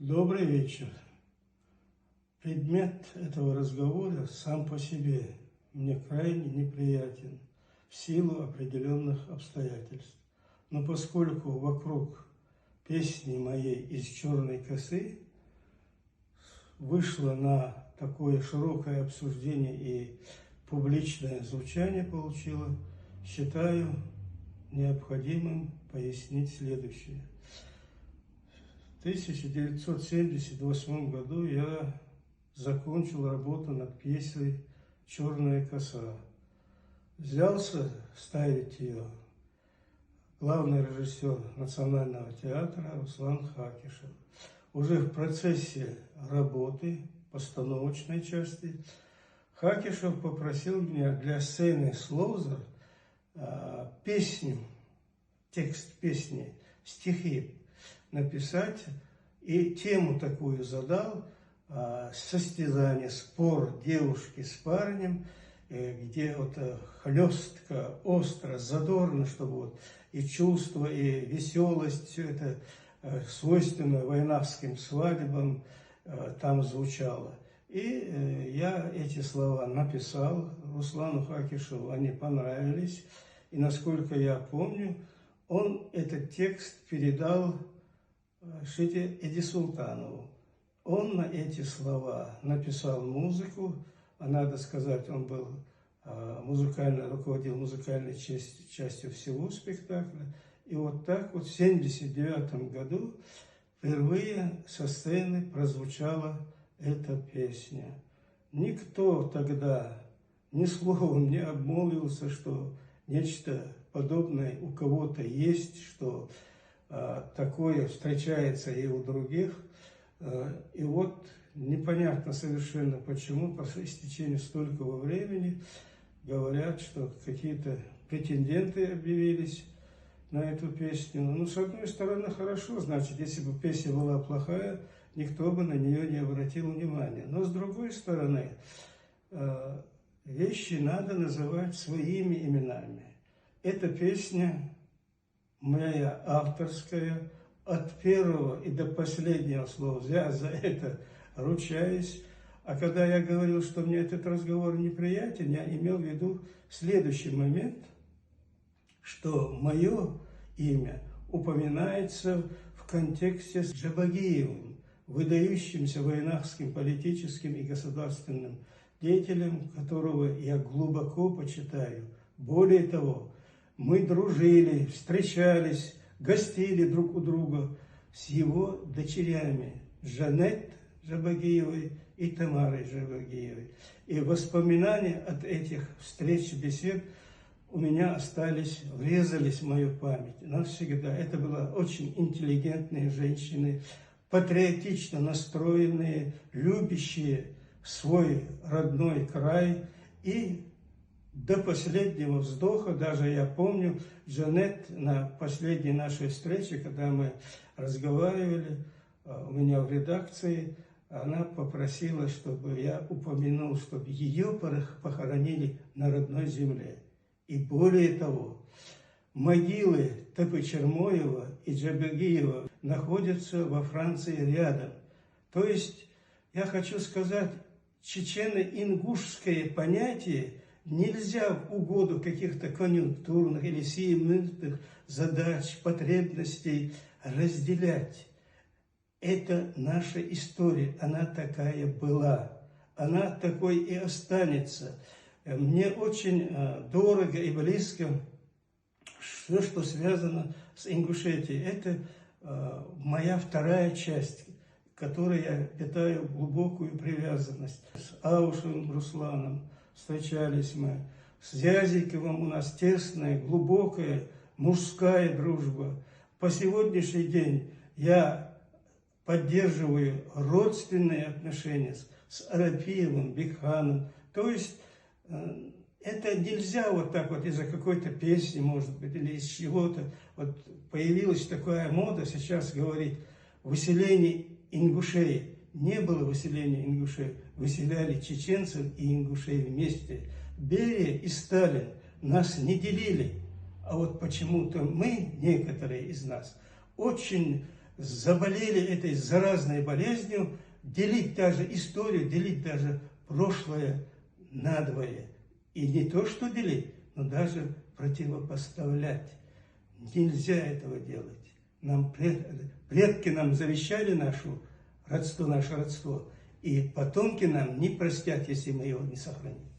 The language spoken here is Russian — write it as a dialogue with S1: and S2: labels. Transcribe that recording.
S1: Добрый вечер. Предмет этого разговора сам по себе мне крайне неприятен в силу определенных обстоятельств. Но поскольку вокруг песни моей из «Черной косы» вышло на такое широкое обсуждение и публичное звучание получило, считаю необходимым пояснить следующее. В 1978 году я закончил работу над пьесой «Черная коса». Взялся ставить ее главный режиссер Национального театра Руслан Хакишев. Уже в процессе работы, постановочной части, Хакишев попросил меня для сцены с Лоузер песню, текст песни, стихи написать, и тему такую задал: состязание, спор девушки с парнем, где вот хлестко, остро, задорно, чтобы вот и чувство, и веселость, все это свойственно войнавским свадьбам там звучало. И я эти слова написал Руслану Хакишеву, они понравились, и насколько я помню, он этот текст передал Шите Эдисултанову. Он на эти слова написал музыку, а надо сказать, он был руководил музыкальной частью всего спектакля. И вот так вот в 1979 году впервые со сцены прозвучала эта песня. Никто тогда ни словом не обмолвился, что нечто подобное у кого-то есть, что такое встречается и у других. И вот непонятно совершенно почему по истечению столького времени говорят, что какие-то претенденты объявились на эту песню. Ну, с одной стороны, хорошо, значит, если бы песня была плохая, никто бы на нее не обратил внимания. Но с другой стороны, вещи надо называть своими именами. Эта песня моя авторская, от первого и до последнего слова, я за это ручаюсь. А когда я говорил, что мне этот разговор неприятен, я имел в виду следующий момент, что мое имя упоминается в контексте с Джабагиевым, выдающимся войнавским политическим и государственным деятелем, которого я глубоко почитаю. Более того, мы дружили, встречались, гостили друг у друга с его дочерями Жанет Джабагиевой и Тамарой Джабагиевой. И воспоминания от этих встреч, бесед у меня остались, врезались в мою память навсегда. Это были очень интеллигентные женщины, патриотично настроенные, любящие свой родной край. И до последнего вздоха, даже я помню, Жанет на последней нашей встрече, когда мы разговаривали у меня в редакции, она попросила, чтобы я упомянул, чтобы ее похоронили на родной земле. И более того, могилы Топы-Чермоева и Джабагиева находятся во Франции рядом. То есть, я хочу сказать, чечено-ингушское понятие нельзя в угоду каких-то конъюнктурных или сиюминутных задач, потребностей разделять. Это наша история, она такая была, она такой и останется. Мне очень дорого и близко все, что связано с Ингушетией. Это моя вторая часть, к которой я питаю глубокую привязанность. С Аушевым Русланом встречались мы, с Язиковым у нас тесная, глубокая мужская дружба. По сегодняшний день я поддерживаю родственные отношения с Арапиевым, Бекханом. То есть это нельзя вот так вот из-за какой-то песни, может быть, или из чего-то. Вот появилась такая мода сейчас говорить выселение ингушей. Не было выселения ингушей, выселяли чеченцев и ингушей вместе. Берия и Сталин нас не делили, а вот почему-то мы, некоторые из нас, очень заболели этой заразной болезнью, делить даже историю, делить даже прошлое надвое. И не то что делить, но даже противопоставлять. Нельзя этого делать. Предки нам завещали наше родство, и потомки нам не простят, если мы его не сохраним.